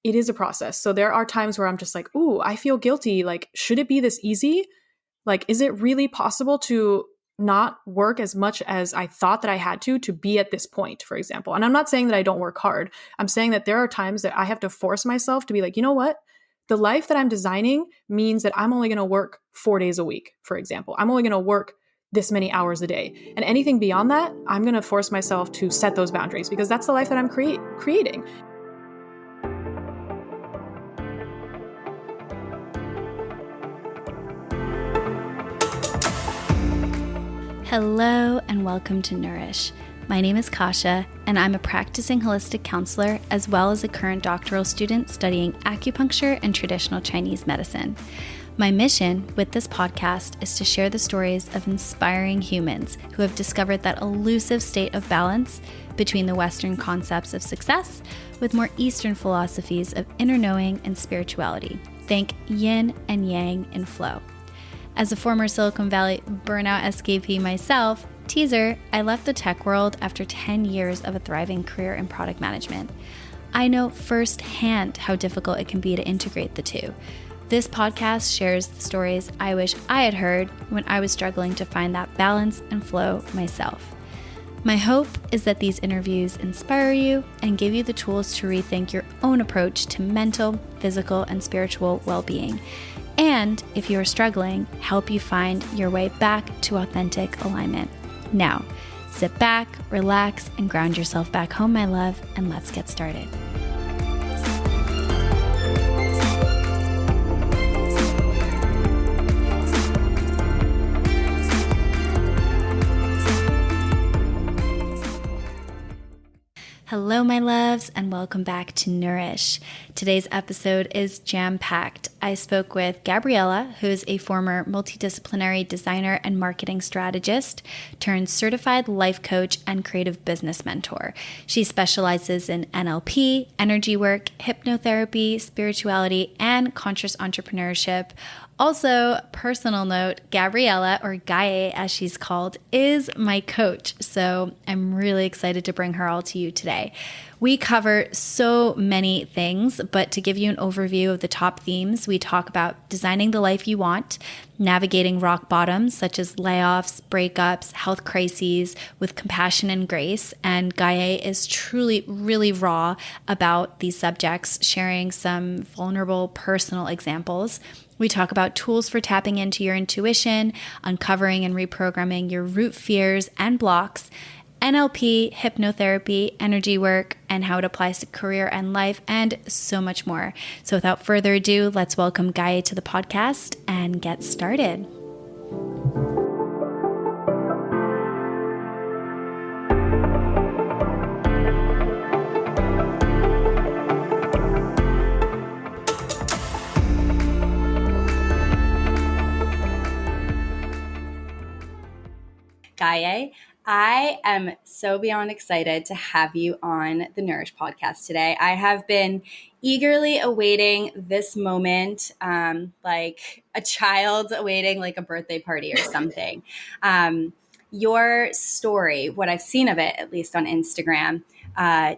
it is a process. So there are times where I'm just like, ooh, I feel guilty. Like, should it be this easy? Like, is it really possible to not work as much as I thought that I had to be at this point, for example? And I'm not saying that I don't work hard. I'm saying that there are times that I have to force myself to be like, you know what? The life that I'm designing means that I'm only going to work 4 days a week, for example. I'm only going to work this many hours a day. And anything beyond that, I'm going to force myself to set those boundaries because that's the life that I'm creating. Hello and welcome to Nourish. My name is Kasha and I'm a practicing holistic counselor as well as a current doctoral student studying acupuncture and traditional Chinese medicine. My mission with this podcast is to share the stories of inspiring humans who have discovered that elusive state of balance between the Western concepts of success with more Eastern philosophies of inner knowing and spirituality. Think yin and yang in flow. As a former Silicon Valley burnout escapee myself, teaser, I left the tech world after 10 years of a thriving career in product management. I know firsthand how difficult it can be to integrate the two. This podcast shares the stories I wish I had heard when I was struggling to find that balance and flow myself. My hope is that these interviews inspire you and give you the tools to rethink your own approach to mental, physical, and spiritual well-being. And if you are struggling, help you find your way back to authentic alignment. Now, sit back, relax, and ground yourself back home, my love, and let's get started. Hello, my loves, and welcome back to Nourish. Today's episode is jam-packed. I spoke with Gabriela, who is a former multidisciplinary designer and marketing strategist turned certified life coach and creative business mentor. She specializes in NLP, energy work, hypnotherapy, spirituality, and conscious entrepreneurship. Also, personal note, Gabriela, or Gaye as she's called, is my coach. So I'm really excited to bring her all to you today. We cover so many things, but to give you an overview of the top themes, we talk about designing the life you want, navigating rock bottoms such as layoffs, breakups, health crises with compassion and grace. And Gaye is truly really raw about these subjects, sharing some vulnerable personal examples. We talk about tools for tapping into your intuition, uncovering and reprogramming your root fears and blocks, NLP, hypnotherapy, energy work, and how it applies to career and life, and so much more. So without further ado, let's welcome Gaye to the podcast and get started. Gaye, I am so beyond excited to have you on the Nourish podcast today. I have been eagerly awaiting this moment, like a child awaiting like a birthday party or something. Your story, what I've seen of it, at least on Instagram,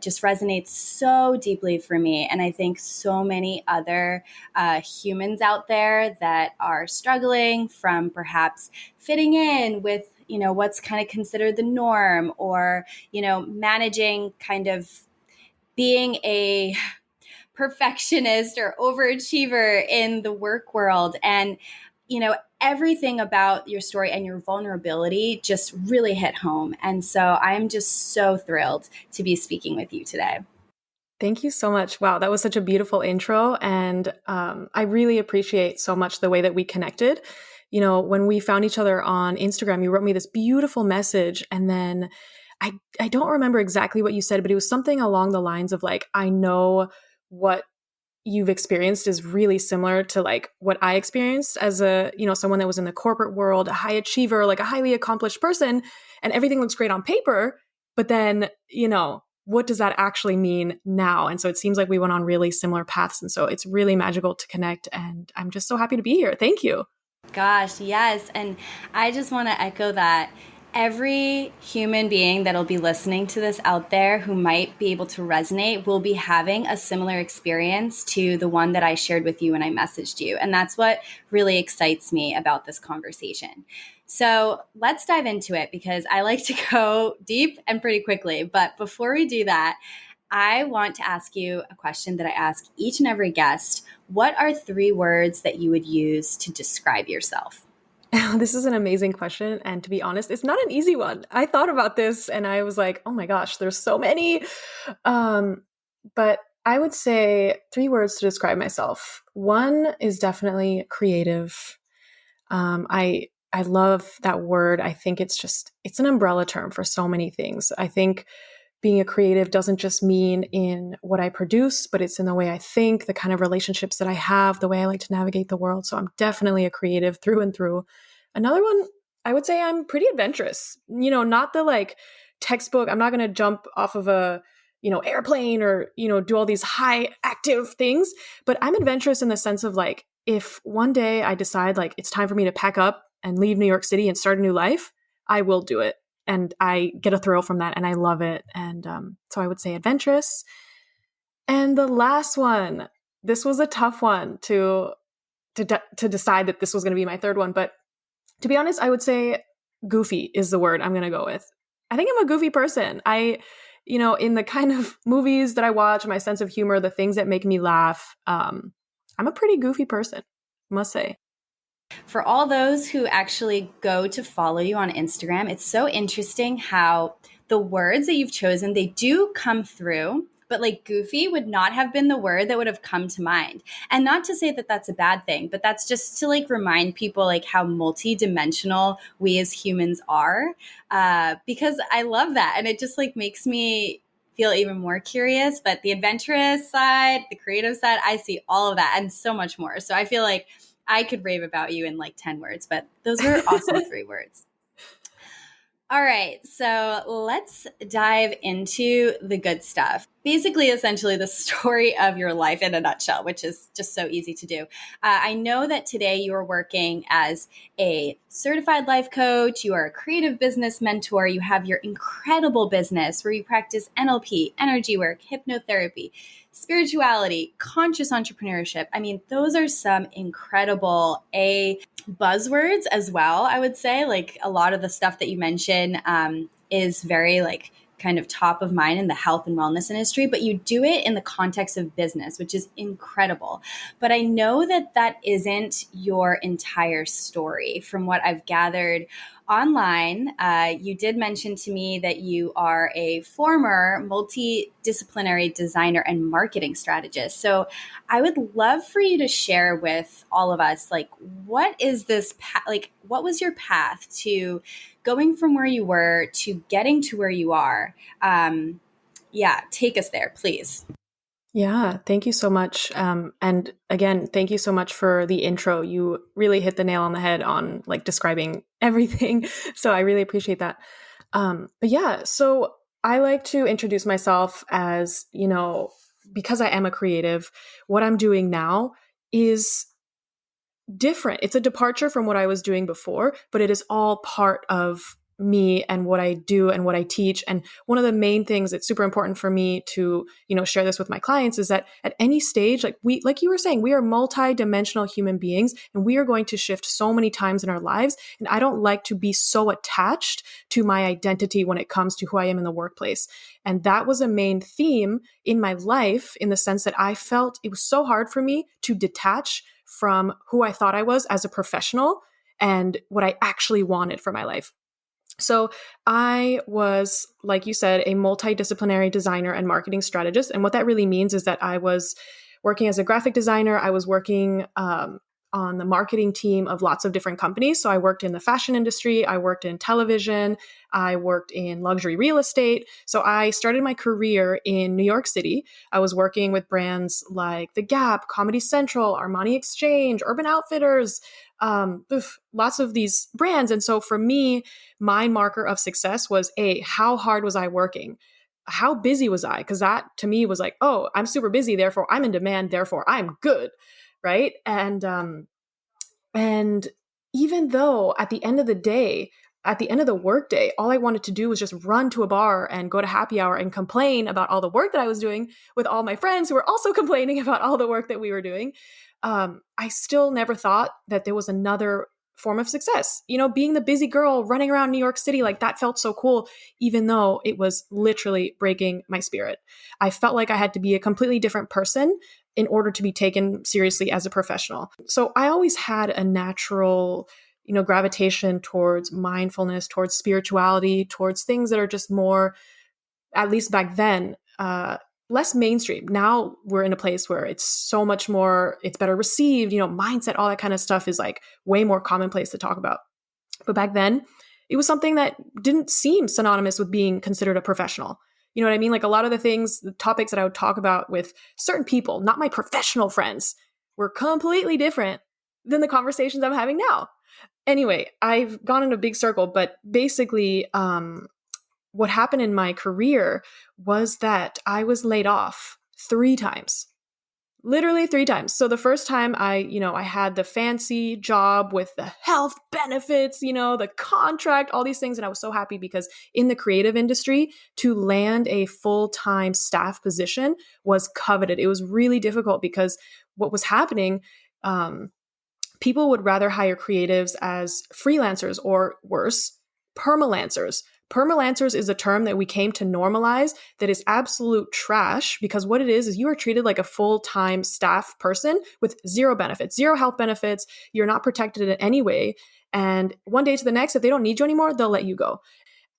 just resonates so deeply for me. And I think so many other humans out there that are struggling from perhaps fitting in with what's kind of considered the norm, or, managing kind of being a perfectionist or overachiever in the work world. And, everything about your story and your vulnerability just really hit home. And so I'm just so thrilled to be speaking with you today. Thank you so much. Wow, that was such a beautiful intro. And I really appreciate so much the way that we connected. When we found each other on Instagram, you wrote me this beautiful message. And then I don't remember exactly what you said, but it was something along the lines of like, I know what you've experienced is really similar to like what I experienced as a, someone that was in the corporate world, a high achiever, like a highly accomplished person, and everything looks great on paper. But then, what does that actually mean now? And so it seems like we went on really similar paths. And so it's really magical to connect. And I'm just so happy to be here. Thank you. Gosh, yes. And I just want to echo that. Every human being that'll be listening to this out there who might be able to resonate will be having a similar experience to the one that I shared with you when I messaged you. And that's what really excites me about this conversation. So let's dive into it because I like to go deep and pretty quickly. But before we do that, I want to ask you a question that I ask each and every guest. What are 3 words that you would use to describe yourself? This is an amazing question. And to be honest, it's not an easy one. I thought about this and I was like, oh my gosh, there's so many. Um, but I would say 3 words to describe myself. One is definitely creative. I love that word. I think it's an umbrella term for so many things. I think being a creative doesn't just mean in what I produce, but it's in the way I think, the kind of relationships that I have, the way I like to navigate the world. So I'm definitely a creative through and through. Another one, I would say I'm pretty adventurous. Not the like textbook. I'm not going to jump off of a, airplane or, do all these high active things, but I'm adventurous in the sense of like, if one day I decide like it's time for me to pack up and leave New York City and start a new life, I will do it. And I get a thrill from that and I love it. And so I would say adventurous. And the last one, this was a tough one to decide that this was going to be my third one. But to be honest, I would say goofy is the word I'm going to go with. I think I'm a goofy person. In the kind of movies that I watch, my sense of humor, the things that make me laugh, I'm a pretty goofy person, I must say. For all those who actually go to follow you on Instagram, it's so interesting how the words that you've chosen, they do come through, but like goofy would not have been the word that would have come to mind. And not to say that that's a bad thing, but that's just to like remind people like how multidimensional we as humans are. Because I love that. And it just like makes me feel even more curious. But the adventurous side, the creative side, I see all of that and so much more. So I feel like I could rave about you in like 10 words, but those were awesome 3 words. All right, so let's dive into the good stuff. Basically, essentially, the story of your life in a nutshell, which is just so easy to do. I know that today you are working as a certified life coach, you are a creative business mentor, you have your incredible business where you practice NLP, energy work, hypnotherapy, spirituality, conscious entrepreneurship. I mean, those are some incredible buzzwords as well, I would say. Like a lot of the stuff that you mention is very like kind of top of mind in the health and wellness industry, but you do it in the context of business, which is incredible. But I know that that isn't your entire story. From what I've gathered online, you did mention to me that you are a former multidisciplinary designer and marketing strategist. So I would love for you to share with all of us, like, what is this like, what was your path to going from where you were to getting to where you are? Yeah, take us there, please. Yeah, thank you so much. And again, thank you so much for the intro. You really hit the nail on the head on like describing everything. So I really appreciate that. But yeah, so I like to introduce myself as, because I am a creative, what I'm doing now is different. It's a departure from what I was doing before, but it is all part of me and what I do and what I teach. And one of the main things that's super important for me to, share this with my clients is that at any stage, like you were saying, we are multi-dimensional human beings and we are going to shift so many times in our lives. And I don't like to be so attached to my identity when it comes to who I am in the workplace. And that was a main theme in my life in the sense that I felt it was so hard for me to detach from who I thought I was as a professional and what I actually wanted for my life. So I was, like you said, a multidisciplinary designer and marketing strategist. And what that really means is that I was working as a graphic designer. I was working on the marketing team of lots of different companies. So I worked in the fashion industry. I worked in television. I worked in luxury real estate. So I started my career in New York City. I was working with brands like The Gap, Comedy Central, Armani Exchange, Urban Outfitters, lots of these brands. And so for me, my marker of success was how hard was I working? How busy was I? Because that to me was like, oh, I'm super busy, therefore I'm in demand, therefore I'm good, right? And even though at the end of the day, at the end of the workday, all I wanted to do was just run to a bar and go to happy hour and complain about all the work that I was doing with all my friends who were also complaining about all the work that we were doing. I still never thought that there was another form of success. Being the busy girl running around New York City, like that felt so cool, even though it was literally breaking my spirit. I felt like I had to be a completely different person in order to be taken seriously as a professional. So I always had a natural, gravitation towards mindfulness, towards spirituality, towards things that are just more, at least back then, less mainstream. Now we're in a place where it's so much more, it's better received, mindset, all that kind of stuff is like way more commonplace to talk about. But back then, it was something that didn't seem synonymous with being considered a professional. You know what I mean? Like a lot of the topics that I would talk about with certain people, not my professional friends, were completely different than the conversations I'm having now. Anyway, I've gone in a big circle, but basically, what happened in my career was that I was laid off 3 times. Literally 3 times. So the first time I had the fancy job with the health benefits, the contract, all these things. And I was so happy because in the creative industry, to land a full-time staff position was coveted. It was really difficult because what was happening, people would rather hire creatives as freelancers or worse, permalancers. Permalancers is a term that we came to normalize that is absolute trash, because what it is you are treated like a full-time staff person with zero benefits, zero health benefits. You're not protected in any way. And one day to the next, if they don't need you anymore, they'll let you go.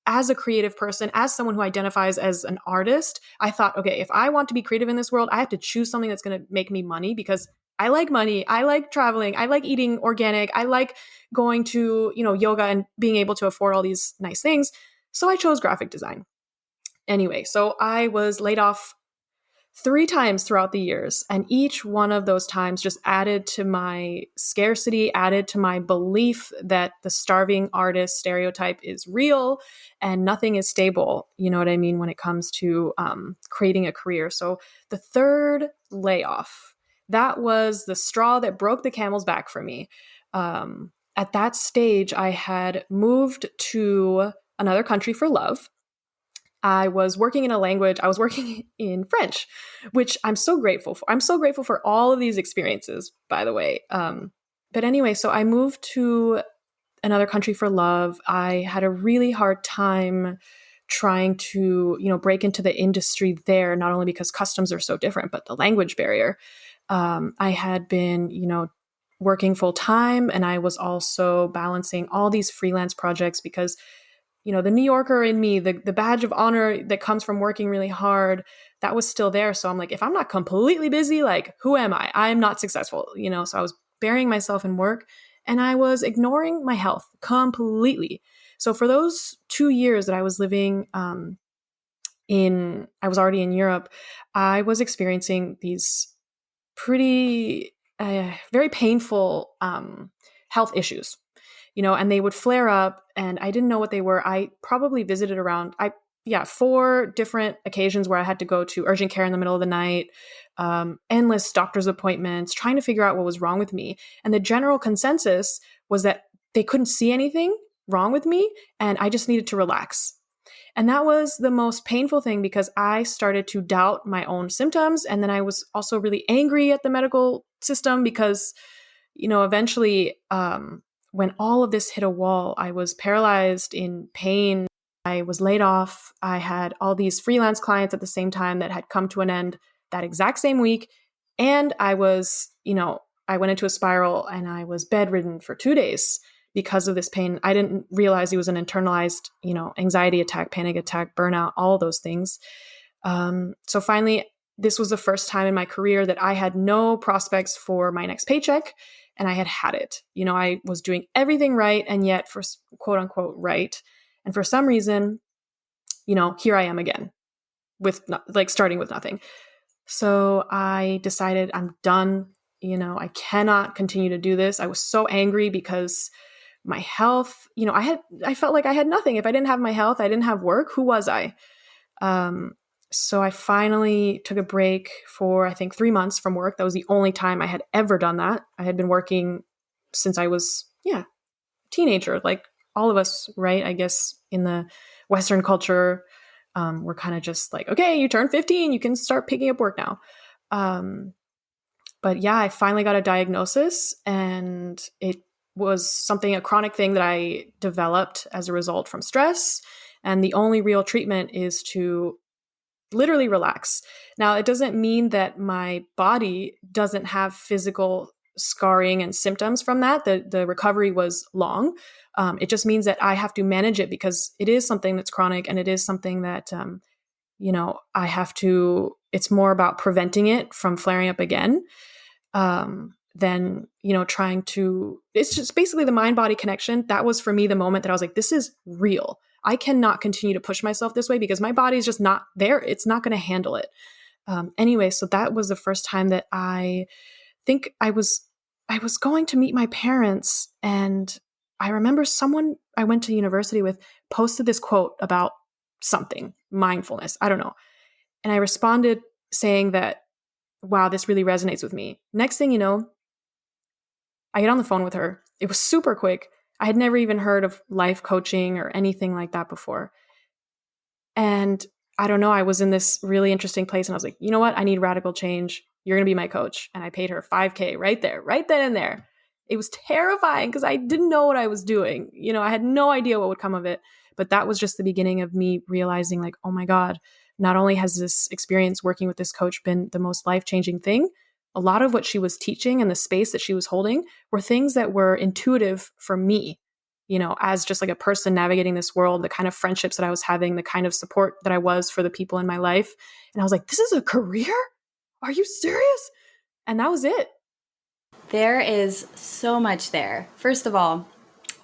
As a creative person, as someone who identifies as an artist, I thought, okay, if I want to be creative in this world, I have to choose something that's going to make me money, because I like money. I like traveling. I like eating organic. I like going to, yoga and being able to afford all these nice things. So I chose graphic design. Anyway, so I was laid off 3 times throughout the years. And each one of those times just added to my scarcity, added to my belief that the starving artist stereotype is real and nothing is stable. You know what I mean? When it comes to creating a career. So the third layoff, that was the straw that broke the camel's back for me. At that stage, I had moved to another country for love. I was working in a language, I was working in French, which I'm so grateful for. I'm so grateful for all of these experiences, by the way. But anyway, so I moved to another country for love. I had a really hard time trying to, break into the industry there, not only because customs are so different, but the language barrier. I had been, working full time, and I was also balancing all these freelance projects because the New Yorker in me, the badge of honor that comes from working really hard, that was still there. So I'm like, if I'm not completely busy, like, who am I? I'm not successful, So I was burying myself in work, and I was ignoring my health completely. So for those 2 years that I was living I was already in Europe, I was experiencing these pretty, very painful health issues. And they would flare up, and I didn't know what they were. I probably visited 4 different occasions where I had to go to urgent care in the middle of the night, endless doctor's appointments, trying to figure out what was wrong with me. And the general consensus was that they couldn't see anything wrong with me, and I just needed to relax. And that was the most painful thing, because I started to doubt my own symptoms. And then I was also really angry at the medical system because, eventually, when all of this hit a wall, I was paralyzed in pain. I was laid off. I had all these freelance clients at the same time that had come to an end that exact same week. And I was, I went into a spiral, and I was bedridden for 2 days because of this pain. I didn't realize it was an internalized, anxiety attack, panic attack, burnout, all those things. So finally, this was the first time in my career that I had no prospects for my next paycheck. And I had it. I was doing everything right, and yet for quote unquote right. And for some reason, here I am again with starting with nothing. So I decided I'm done. I cannot continue to do this. I was so angry because my health, I felt like I had nothing. If I didn't have my health, I didn't have work. Who was I? So I finally took a break for, I think, 3 months from work. That was the only time I had ever done that. I had been working since I was, teenager, like all of us, right? I guess in the Western culture, we're kind of just like, okay, you turn 15, you can start picking up work now. But yeah, I finally got a diagnosis, and it was a chronic thing that I developed as a result from stress. And the only real treatment is to literally relax. Now, it doesn't mean that my body doesn't have physical scarring and symptoms from that. The recovery was long. It just means that I have to manage it because it is something that's chronic, and it is something that, I have to, it's more about preventing it from flaring up again. Than, trying to, it's just basically the mind body connection. That was for me the moment that I was like, this is real. I cannot continue to push myself this way because my body is just not there. It's not going to handle it. Anyway, so that was the first time that I think I was going to meet my parents. And I remember someone I went to university with posted this quote about something, mindfulness. I don't know. And I responded saying that, wow, this really resonates with me. Next thing you know, I get on the phone with her. It was super quick. I had never even heard of life coaching or anything like that before. And I don't know, I was in this really interesting place, and I was like, you know what? I need radical change. You're going to be my coach. And I paid her $5,000 right there, right then and there. It was terrifying because I didn't know what I was doing. I had no idea what would come of it. But that was just the beginning of me realizing, like, oh my God, not only has this experience working with this coach been the most life-changing thing, a lot of what she was teaching and the space that she was holding were things that were intuitive for me, as just like a person navigating this world, the kind of friendships that I was having, the kind of support that I was for the people in my life. And I was like, this is a career? Are you serious? And that was it. There is so much there. First of all,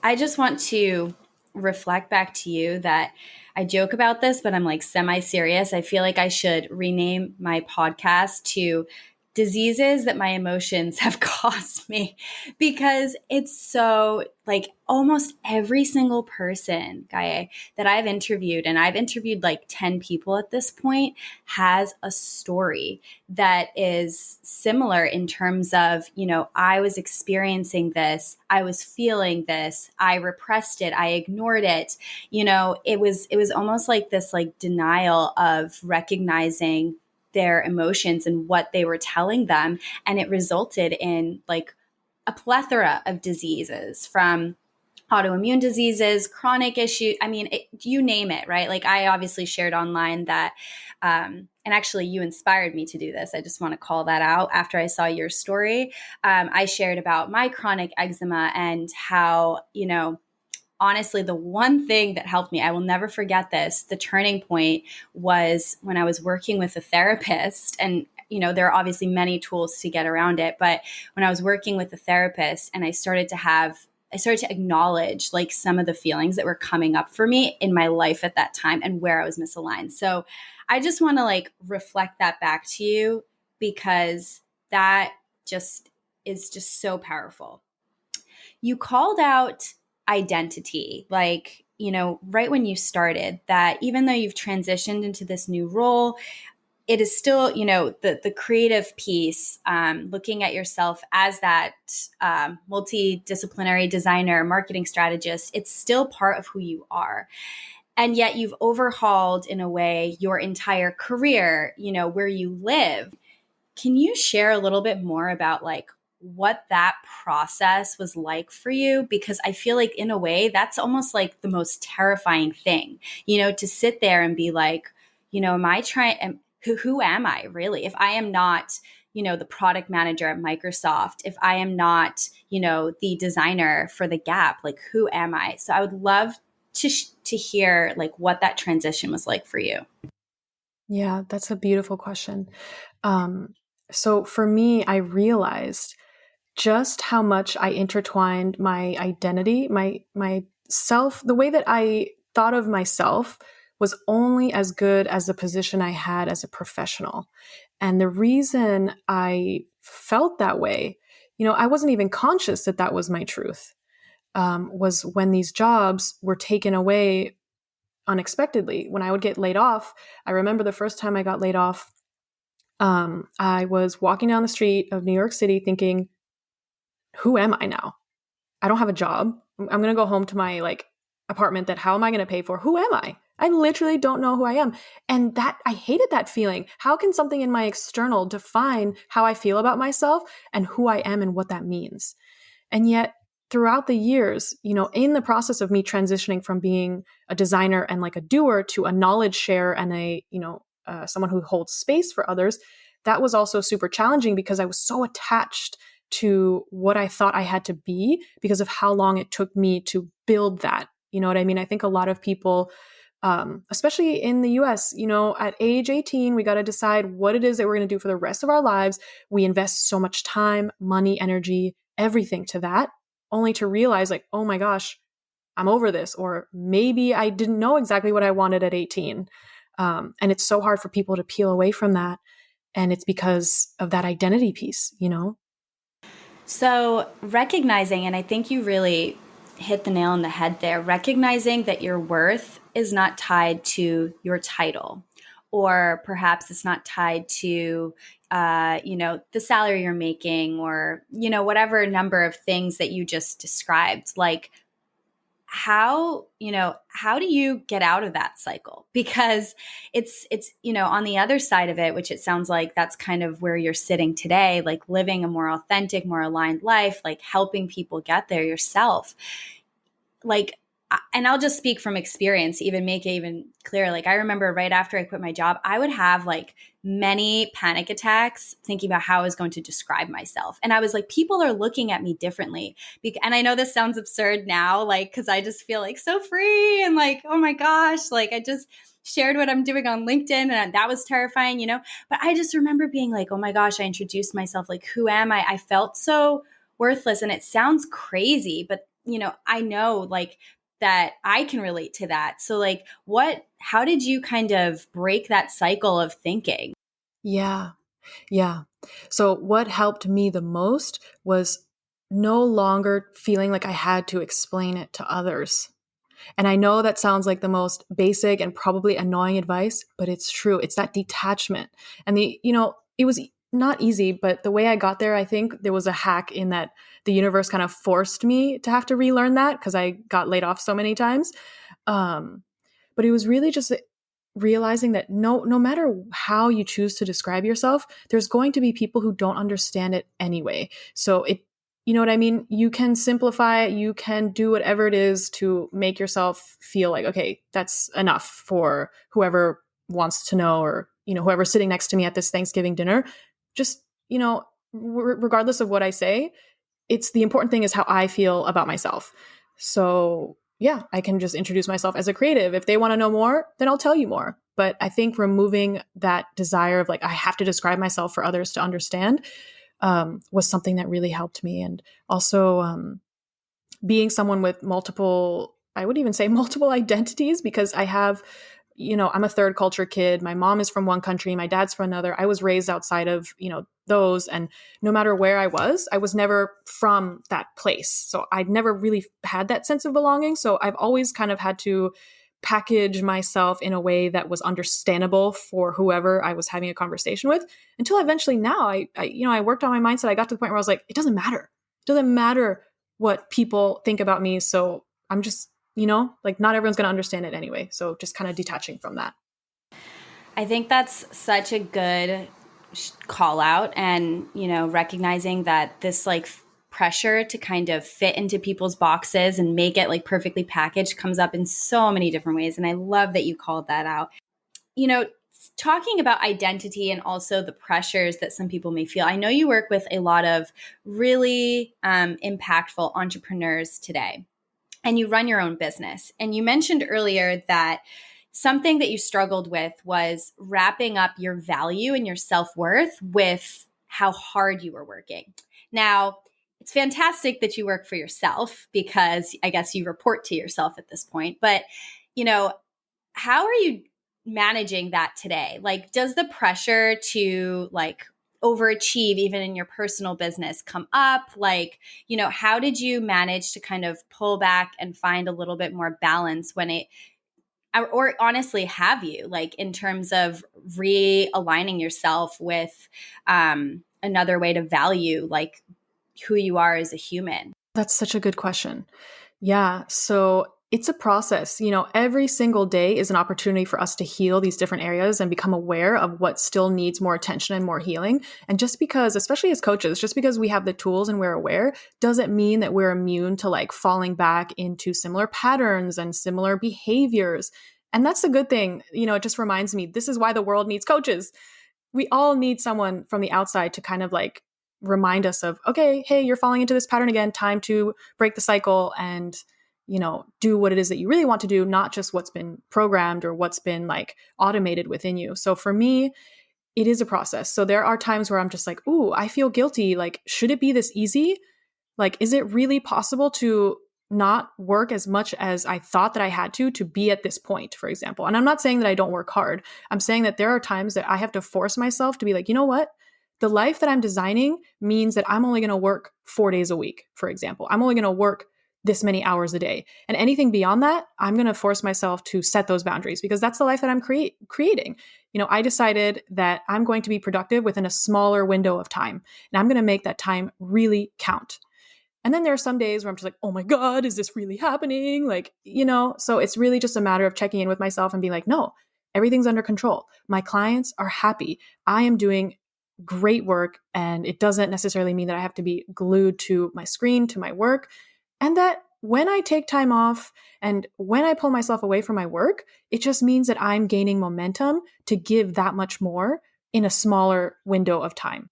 I just want to reflect back to you that I joke about this, but I'm like semi-serious. I feel like I should rename my podcast to Diseases That My Emotions Have Caused Me, because it's so, like, almost every single person, Gaye, that I've interviewed, and I've interviewed like 10 people at this point, has a story that is similar in terms of, I was experiencing this, I was feeling this, I repressed it, I ignored it. It was almost like this, like, denial of recognizing their emotions and what they were telling them. And it resulted in like a plethora of diseases, from autoimmune diseases, chronic issues. I mean, you name it, right? Like, I obviously shared online that, and actually you inspired me to do this. I just want to call that out after I saw your story. I shared about my chronic eczema and how, honestly, the one thing that helped me, I will never forget this, the turning point was when I was working with a therapist. And, there are obviously many tools to get around it. But when I was working with a therapist and I started to acknowledge like some of the feelings that were coming up for me in my life at that time and where I was misaligned. So I just want to like reflect that back to you, because that just is just so powerful. You called out identity, like, right when you started, that even though you've transitioned into this new role, it is still, the creative piece, looking at yourself as that multidisciplinary designer, marketing strategist, it's still part of who you are. And yet you've overhauled, in a way, your entire career, where you live. Can you share a little bit more about like what that process was like for you? Because I feel like, in a way, that's almost like the most terrifying thing, to sit there and be like, am I trying, who am I really? If I am not, the product manager at Microsoft, if I am not, the designer for the Gap, like, who am I? So I would love to hear like what that transition was like for you. Yeah, that's a beautiful question. So for me, I realized just how much I intertwined my identity, my self, the way that I thought of myself was only as good as the position I had as a professional. And the reason I felt that way, I wasn't even conscious that that was my truth, was when these jobs were taken away unexpectedly. When I would get laid off, I remember the first time I got laid off, I was walking down the street of New York City thinking, who am I now? I don't have a job. I'm going to go home to my like apartment that how am I going to pay for? Who am I? I literally don't know who I am. And that I hated that feeling. How can something in my external define how I feel about myself and who I am and what that means? And yet throughout the years, in the process of me transitioning from being a designer and like a doer to a knowledge share and someone who holds space for others, that was also super challenging because I was so attached to what I thought I had to be because of how long it took me to build that. You know what I mean? I think a lot of people, especially in the US, at age 18, we got to decide what it is that we're going to do for the rest of our lives. We invest so much time, money, energy, everything to that, only to realize like, oh my gosh, I'm over this. Or maybe I didn't know exactly what I wanted at 18. And it's so hard for people to peel away from that. And it's because of that identity piece. So recognizing, and I think you really hit the nail on the head there, recognizing that your worth is not tied to your title, or perhaps it's not tied to, the salary you're making, or, whatever number of things that you just described. Like, how do you get out of that cycle? Because it's on the other side of it, which it sounds like that's kind of where you're sitting today, like living a more authentic, more aligned life, like helping people get there yourself. Like, and I'll just speak from experience, even make it even clearer. Like, I remember right after I quit my job, I would have like many panic attacks thinking about how I was going to describe myself. And I was like, people are looking at me differently. And I know this sounds absurd now, like, because I just feel like so free and like, oh my gosh, like I just shared what I'm doing on LinkedIn and that was terrifying. But I just remember being like, oh my gosh, I introduced myself. Like, who am I? I felt so worthless. And it sounds crazy, but I know like that I can relate to that. So like how did you kind of break that cycle of thinking? Yeah. Yeah. So what helped me the most was no longer feeling like I had to explain it to others. And I know that sounds like the most basic and probably annoying advice, but it's true. It's that detachment. And it was not easy, but the way I got there, I think there was a hack in that the universe kind of forced me to have to relearn that because I got laid off so many times. But it was really just realizing that no matter how you choose to describe yourself, there's going to be people who don't understand it anyway. So you know what I mean? You can simplify it. You can do whatever it is to make yourself feel like, okay, that's enough for whoever wants to know, or, whoever's sitting next to me at this Thanksgiving dinner. Just, regardless of what I say, it's the important thing is how I feel about myself. So yeah, I can just introduce myself as a creative. If they want to know more, then I'll tell you more. But I think removing that desire of like, I have to describe myself for others to understand, was something that really helped me. And also being someone with multiple, I would even say multiple identities, because I have, I'm a third culture kid. My mom is from one country, my dad's from another. I was raised outside of, those. And no matter where I was never from that place. So I'd never really had that sense of belonging. So I've always kind of had to package myself in a way that was understandable for whoever I was having a conversation with, until eventually now I worked on my mindset. I got to the point where I was like, it doesn't matter. It doesn't matter what people think about me. So I'm just, like not everyone's going to understand it anyway. So just kind of detaching from that. I think that's such a good call out, and, recognizing that this like pressure to kind of fit into people's boxes and make it like perfectly packaged comes up in so many different ways. And I love that you called that out. Talking about identity and also the pressures that some people may feel. I know you work with a lot of really impactful entrepreneurs today, and you run your own business. And you mentioned earlier that something that you struggled with was wrapping up your value and your self-worth with how hard you were working. Now, it's fantastic that you work for yourself, because I guess you report to yourself at this point. But, how are you managing that today? Like, does the pressure to like overachieve even in your personal business come up? Like, how did you manage to kind of pull back and find a little bit more balance when it, or honestly, have you, like, in terms of realigning yourself with another way to value like who you are as a human? That's such a good question. Yeah. So it's a process. Every single day is an opportunity for us to heal these different areas and become aware of what still needs more attention and more healing. And just because, especially as coaches, just because we have the tools and we're aware doesn't mean that we're immune to like falling back into similar patterns and similar behaviors. And that's the good thing. It just reminds me, this is why the world needs coaches. We all need someone from the outside to kind of like remind us of, okay, hey, you're falling into this pattern again, time to break the cycle and do what it is that you really want to do, not just what's been programmed or what's been like automated within you. So for me, it is a process. So there are times where I'm just like, ooh, I feel guilty. Like, should it be this easy? Like, is it really possible to not work as much as I thought that I had to be at this point, for example? And I'm not saying that I don't work hard. I'm saying that there are times that I have to force myself to be like, you know what? The life that I'm designing means that I'm only going to work 4 days a week, for example. I'm only going to work this many hours a day. And anything beyond that, I'm going to force myself to set those boundaries because that's the life that I'm creating. I decided that I'm going to be productive within a smaller window of time, and I'm going to make that time really count. And then there are some days where I'm just like, oh my God, is this really happening? So it's really just a matter of checking in with myself and being like, no, everything's under control. My clients are happy. I am doing great work. And it doesn't necessarily mean that I have to be glued to my screen, to my work. And that when I take time off and when I pull myself away from my work, it just means that I'm gaining momentum to give that much more in a smaller window of time.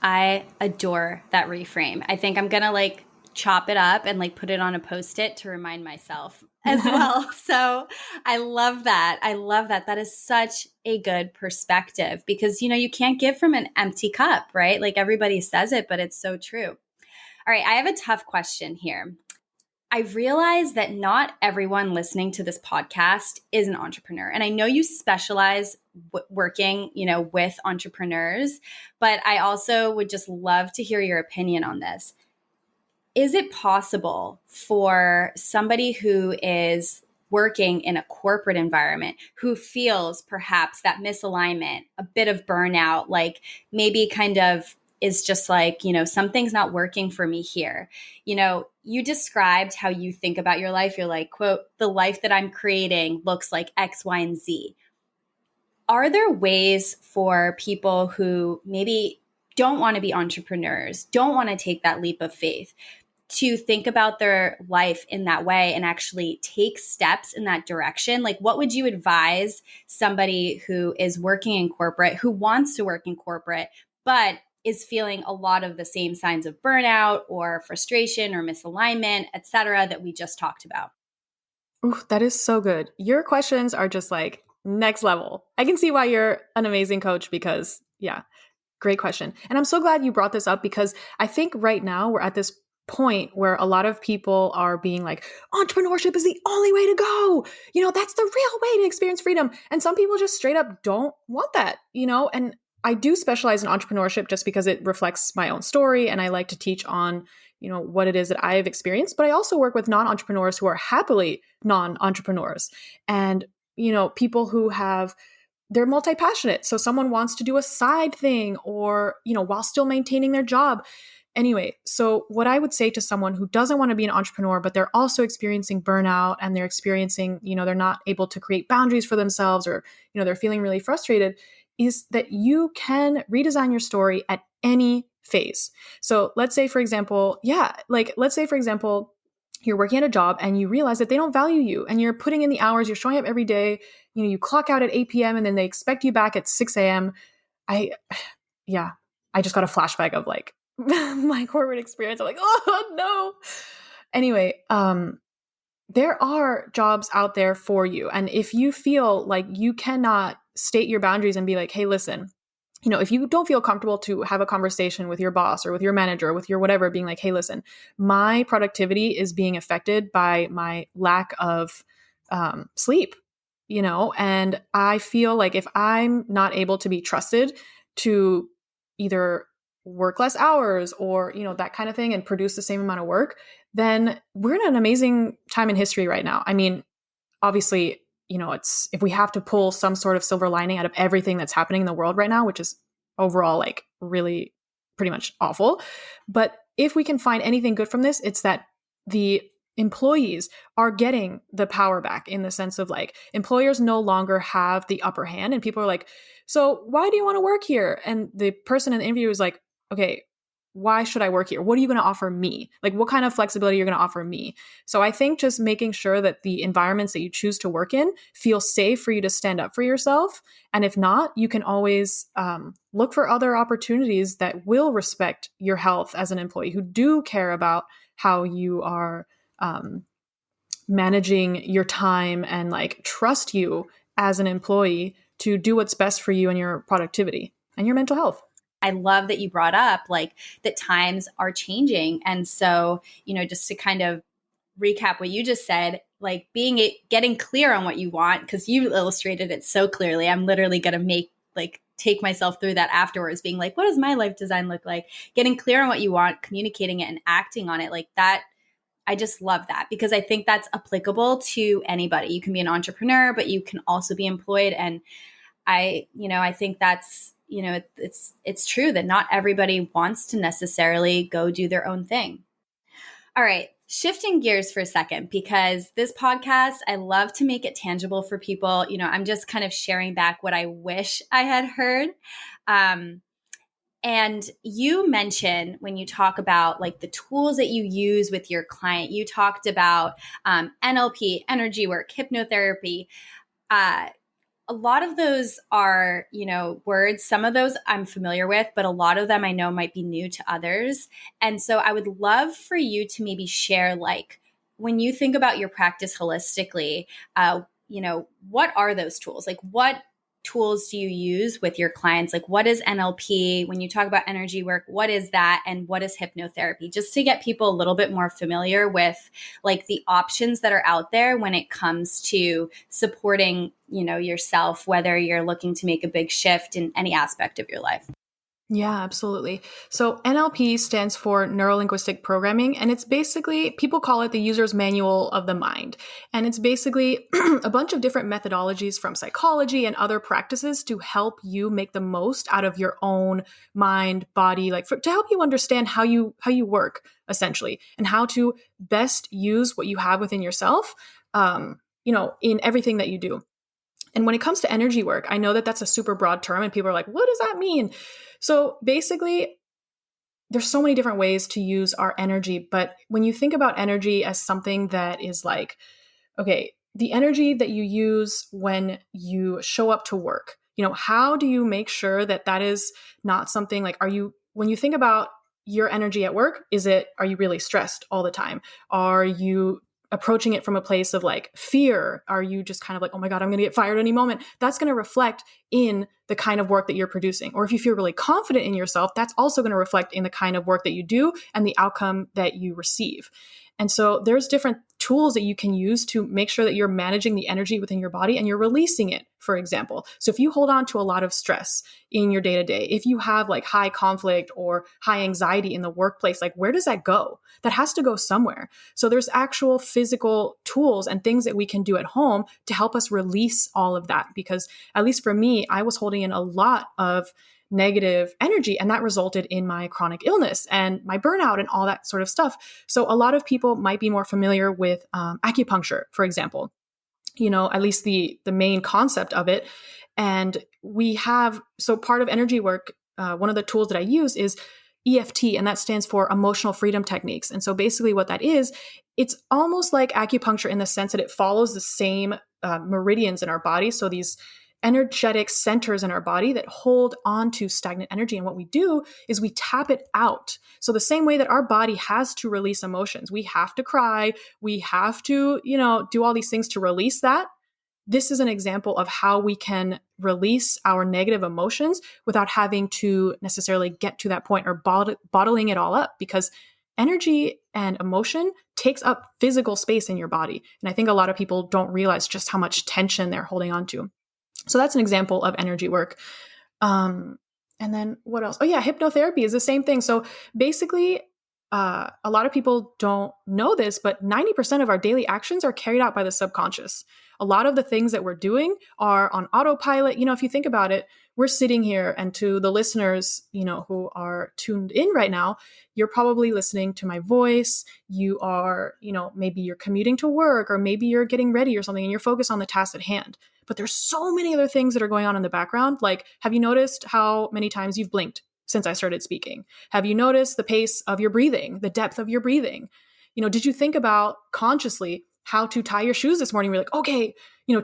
I adore that reframe. I think I'm going to like chop it up and like put it on a Post-it to remind myself as well. So I love that. I love that. That is such a good perspective because, you can't give from an empty cup, right? Like everybody says it, but it's so true. All right, I have a tough question here. I realize that not everyone listening to this podcast is an entrepreneur. And I know you specialize working, with entrepreneurs, but I also would just love to hear your opinion on this. Is it possible for somebody who is working in a corporate environment who feels perhaps that misalignment, a bit of burnout, like maybe kind of is just like, something's not working for me here. You described how you think about your life. You're like, quote, the life that I'm creating looks like X, Y, and Z. Are there ways for people who maybe don't want to be entrepreneurs, don't want to take that leap of faith, to think about their life in that way and actually take steps in that direction? Like, what would you advise somebody who is working in corporate, who wants to work in corporate, but is feeling a lot of the same signs of burnout or frustration or misalignment, et cetera, that we just talked about? Ooh, that is so good. Your questions are just like next level. I can see why you're an amazing coach because, yeah, great question. And I'm so glad you brought this up because I think right now we're at this point where a lot of people are being like, entrepreneurship is the only way to go. That's the real way to experience freedom. And some people just straight up don't want that, and I do specialize in entrepreneurship just because it reflects my own story. And I like to teach on, what it is that I have experienced. But I also work with non-entrepreneurs who are happily non-entrepreneurs and, people who they're multi-passionate. So someone wants to do a side thing or, while still maintaining their job. Anyway, so what I would say to someone who doesn't want to be an entrepreneur, but they're also experiencing burnout and they're experiencing, they're not able to create boundaries for themselves or, they're feeling really frustrated, is that you can redesign your story at any phase. So let's say, for example, you're working at a job and you realize that they don't value you and you're putting in the hours, you're showing up every day, you clock out at 8 p.m. and then they expect you back at 6 a.m. I just got a flashback of like my corporate experience. I'm like, oh no. Anyway, there are jobs out there for you. And if you feel like you cannot state your boundaries and be like, hey, listen, if you don't feel comfortable to have a conversation with your boss or with your manager or with your whatever, being like, hey, listen, my productivity is being affected by my lack of sleep, and I feel like if I'm not able to be trusted to either work less hours or, that kind of thing and produce the same amount of work, then we're in an amazing time in history right now. I mean, obviously, it's if we have to pull some sort of silver lining out of everything that's happening in the world right now, which is overall like really pretty much awful. But if we can find anything good from this, it's that the employees are getting the power back, in the sense of like employers no longer have the upper hand, and people are like, so why do you want to work here? And the person in the interview is like, okay, why should I work here? What are you going to offer me? Like, what kind of flexibility you're going to offer me? So I think just making sure that the environments that you choose to work in feel safe for you to stand up for yourself. And if not, you can always look for other opportunities that will respect your health as an employee, who do care about how you are managing your time, and like trust you as an employee to do what's best for you and your productivity and your mental health. I love that you brought up like that times are changing. And so, just to kind of recap what you just said, like getting clear on what you want, because you illustrated it so clearly. I'm literally going to take myself through that afterwards, being like, what does my life design look like? Getting clear on what you want, communicating it and acting on it like that. I just love that, because I think that's applicable to anybody. You can be an entrepreneur, but you can also be employed. And I think that's, it's true that not everybody wants to necessarily go do their own thing. All right. Shifting gears for a second, because this podcast, I love to make it tangible for people. I'm just kind of sharing back what I wish I had heard. And you mentioned, when you talk about like the tools that you use with your client, you talked about NLP, energy work, hypnotherapy. A lot of those are, words. Some of those I'm familiar with, but a lot of them I know might be new to others. And so I would love for you to maybe share, like, when you think about your practice holistically, what are those tools? Like, what tools do you use with your clients? Like, what is NLP? When you talk about energy work, what is that? And what is hypnotherapy? Just to get people a little bit more familiar with like the options that are out there when it comes to supporting, yourself, whether you're looking to make a big shift in any aspect of your life. Yeah, absolutely. So NLP stands for neuro-linguistic programming, and it's basically, people call it the user's manual of the mind. And it's basically a bunch of different methodologies from psychology and other practices to help you make the most out of your own mind, body, to help you understand how you work, essentially, and how to best use what you have within yourself, in everything that you do. And when it comes to energy work, I know that that's a super broad term and people are like, what does that mean? So basically, there's so many different ways to use our energy. But when you think about energy as something that is like, okay, the energy that you use when you show up to work, how do you make sure that that is not something like, when you think about your energy at work, are you really stressed all the time? Are you approaching it from a place of like fear? Are you just kind of like, oh my God, I'm going to get fired any moment? That's going to reflect in the kind of work that you're producing. Or if you feel really confident in yourself, that's also going to reflect in the kind of work that you do and the outcome that you receive. And so there's different tools that you can use to make sure that you're managing the energy within your body and you're releasing it, for example. So if you hold on to a lot of stress in your day-to-day, if you have like high conflict or high anxiety in the workplace, like where does that go? That has to go somewhere. So there's actual physical tools and things that we can do at home to help us release all of that. Because at least for me, I was holding in a lot of negative energy, and that resulted in my chronic illness and my burnout and all that sort of stuff. So a lot of people might be more familiar with acupuncture, for example, at least the main concept of it. And so part of energy work, one of the tools that I use is EFT, and that stands for emotional freedom techniques. And so basically what that is, it's almost like acupuncture in the sense that it follows the same meridians in our body. So these energetic centers in our body that hold on to stagnant energy. And what we do is we tap it out. So the same way that our body has to release emotions, we have to cry, we have to, do all these things to release that. This is an example of how we can release our negative emotions without having to necessarily get to that point or bottling it all up, because energy and emotion takes up physical space in your body. And I think a lot of people don't realize just how much tension they're holding on to. So that's an example of energy work. And then what else? Oh yeah, hypnotherapy is the same thing. So basically, a lot of people don't know this, but 90% of our daily actions are carried out by the subconscious. A lot of the things that we're doing are on autopilot. If you think about it, we're sitting here, and to the listeners, who are tuned in right now, you're probably listening to my voice. You are, maybe you're commuting to work, or maybe you're getting ready or something, and you're focused on the task at hand. But there's so many other things that are going on in the background. Like, have you noticed how many times you've blinked since I started speaking? Have you noticed the pace of your breathing, the depth of your breathing? Did you think about consciously how to tie your shoes this morning? We're like, okay,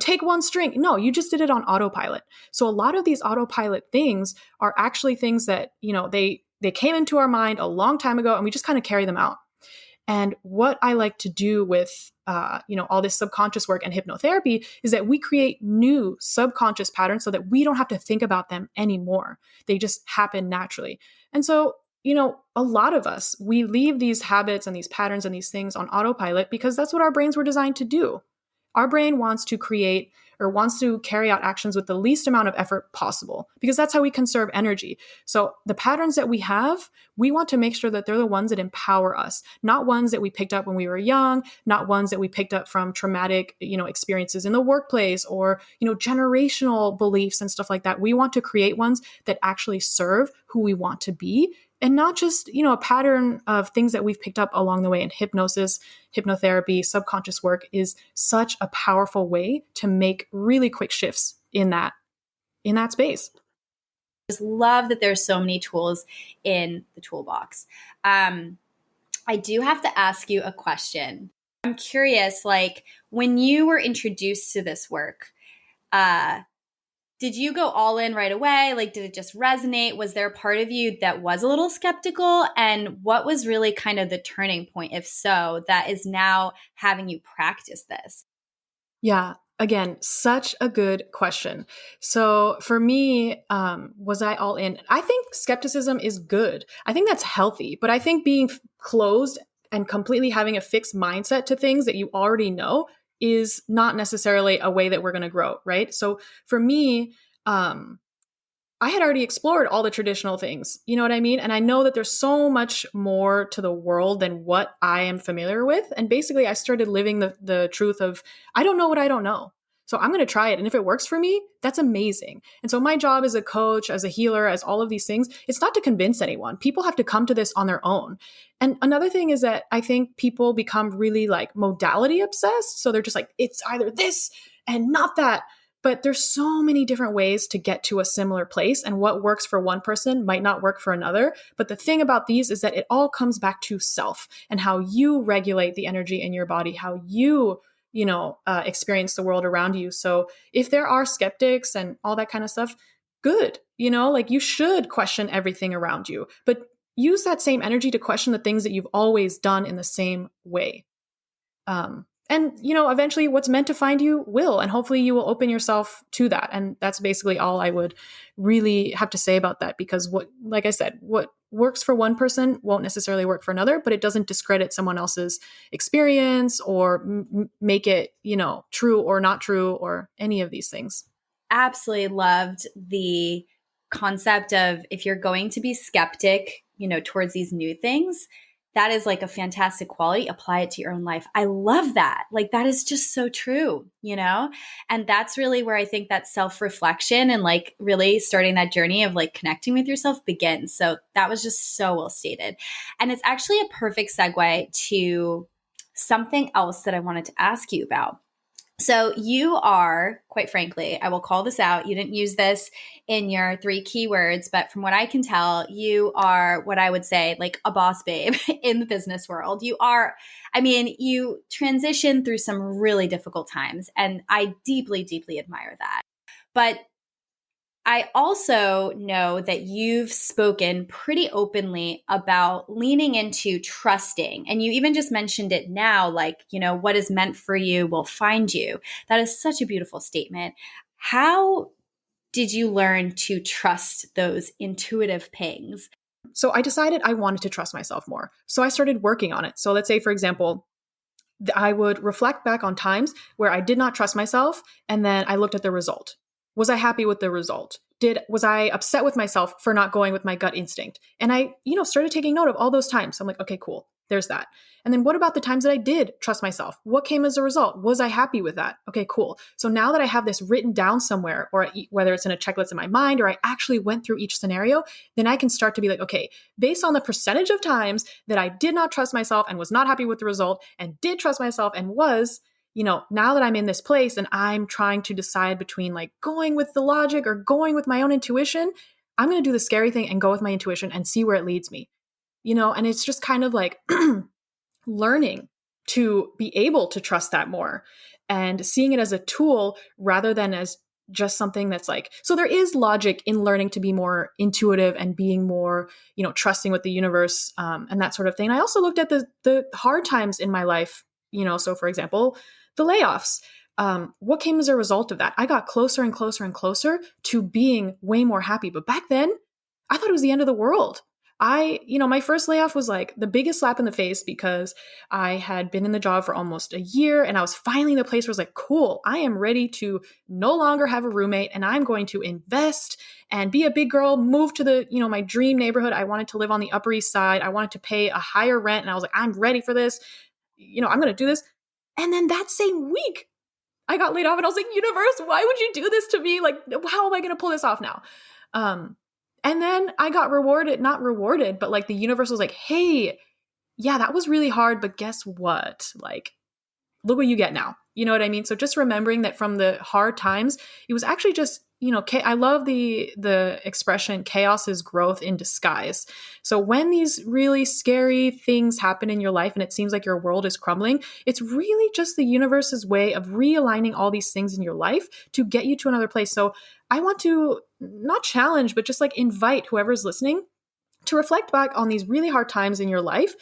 take one string. No, you just did it on autopilot. So a lot of these autopilot things are actually things that, they came into our mind a long time ago, and we just kind of carry them out. And what I like to do with, all this subconscious work and hypnotherapy is that we create new subconscious patterns so that we don't have to think about them anymore. They just happen naturally. And so, a lot of us, we leave these habits and these patterns and these things on autopilot because that's what our brains were designed to do. Our brain wants to create or wants to carry out actions with the least amount of effort possible, because that's how we conserve energy. So the patterns that we have, we want to make sure that they're the ones that empower us, not ones that we picked up when we were young, not ones that we picked up from traumatic, experiences in the workplace, or, generational beliefs and stuff like that. We want to create ones that actually serve who we want to be, and not just, a pattern of things that we've picked up along the way. And hypnosis, hypnotherapy, subconscious work is such a powerful way to make really quick shifts in that space. Just love that there's so many tools in the toolbox. I do have to ask you a question. I'm curious, like, when you were introduced to this work, did you go all in right away? Like, did it just resonate? Was there a part of you that was a little skeptical? And what was really kind of the turning point, if so, that is now having you practice this? Yeah. Again, such a good question. So for me, was I all in? I think skepticism is good. I think that's healthy, but I think being closed and completely having a fixed mindset to things that you already know is not necessarily a way that we're going to grow, right? So for me, I had already explored all the traditional things, you know what I mean? And I know that there's so much more to the world than what I am familiar with. And basically, I started living the truth of, I don't know what I don't know. So I'm going to try it. And if it works for me, that's amazing. And so my job as a coach, as a healer, as all of these things, it's not to convince anyone. People have to come to this on their own. And another thing is that I think people become really like modality obsessed. So they're just like, it's either this and not that. But there's so many different ways to get to a similar place, and what works for one person might not work for another. But the thing about these is that it all comes back to self and how you regulate the energy in your body, how you, experience the world around you. So if there are skeptics and all that kind of stuff, good, like you should question everything around you, but use that same energy to question the things that you've always done in the same way. And, eventually what's meant to find you will, and hopefully you will open yourself to that. And that's basically all I would really have to say about that, because like I said, what works for one person won't necessarily work for another, but it doesn't discredit someone else's experience or make it, true or not true or any of these things. Absolutely loved the concept of, if you're going to be skeptic, towards these new things, that is like a fantastic quality. Apply it to your own life. I love that. Like, that is just so true, And that's really where I think that self-reflection and like really starting that journey of like connecting with yourself begins. So that was just so well stated. And it's actually a perfect segue to something else that I wanted to ask you about. So you are, quite frankly, I will call this out. You didn't use this in your 3 keywords, but from what I can tell, you are what I would say like a boss babe in the business world. You transitioned through some really difficult times, and I deeply, deeply admire that. But I also know that you've spoken pretty openly about leaning into trusting. And you even just mentioned it now, like, what is meant for you will find you. That is such a beautiful statement. How did you learn to trust those intuitive pings? So I decided I wanted to trust myself more. So I started working on it. So let's say, for example, I would reflect back on times where I did not trust myself, and then I looked at the result. Was I happy with the result? was I upset with myself for not going with my gut instinct? And I, started taking note of all those times. So I'm like, okay, cool. There's that. And then what about the times that I did trust myself? What came as a result? Was I happy with that? Okay, cool. So now that I have this written down somewhere, or whether it's in a checklist in my mind, or I actually went through each scenario, then I can start to be like, okay, based on the percentage of times that I did not trust myself and was not happy with the result, and did trust myself and was, now that I'm in this place and I'm trying to decide between like going with the logic or going with my own intuition, I'm going to do the scary thing and go with my intuition and see where it leads me. And it's just kind of like learning to be able to trust that more and seeing it as a tool rather than as just something that's like, so there is logic in learning to be more intuitive and being more, trusting with the universe, and that sort of thing. I also looked at the hard times in my life, so for example, the layoffs. What came as a result of that? I got closer and closer and closer to being way more happy. But back then, I thought it was the end of the world. My first layoff was like the biggest slap in the face because I had been in the job for almost a year and I was finally in the place where I was like, cool, I am ready to no longer have a roommate and I'm going to invest and be a big girl, move to the, my dream neighborhood. I wanted to live on the Upper East Side. I wanted to pay a higher rent. And I was like, I'm ready for this. I'm going to do this. And then that same week, I got laid off and I was like, universe, why would you do this to me? Like, how am I going to pull this off now? And then I got not rewarded, but like the universe was like, hey, yeah, that was really hard, but guess what? Like, look what you get now. You know what I mean? So just remembering that from the hard times, it was actually just, I love the expression chaos is growth in disguise. So when these really scary things happen in your life and it seems like your world is crumbling, it's really just the universe's way of realigning all these things in your life to get you to another place. So I want to not challenge, but just like invite whoever's listening to reflect back on these really hard times in your life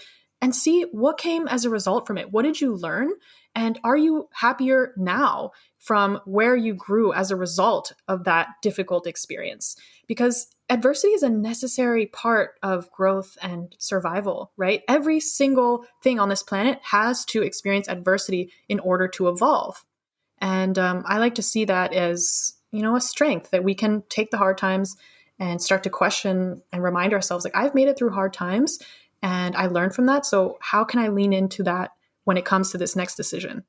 and see what came as a result from it. What did you learn? And are you happier now from where you grew as a result of that difficult experience? Because adversity is a necessary part of growth and survival, right? Every single thing on this planet has to experience adversity in order to evolve. And I like to see that as, a strength that we can take the hard times and start to question and remind ourselves, like, I've made it through hard times and I learned from that. So how can I lean into that when it comes to this next decision?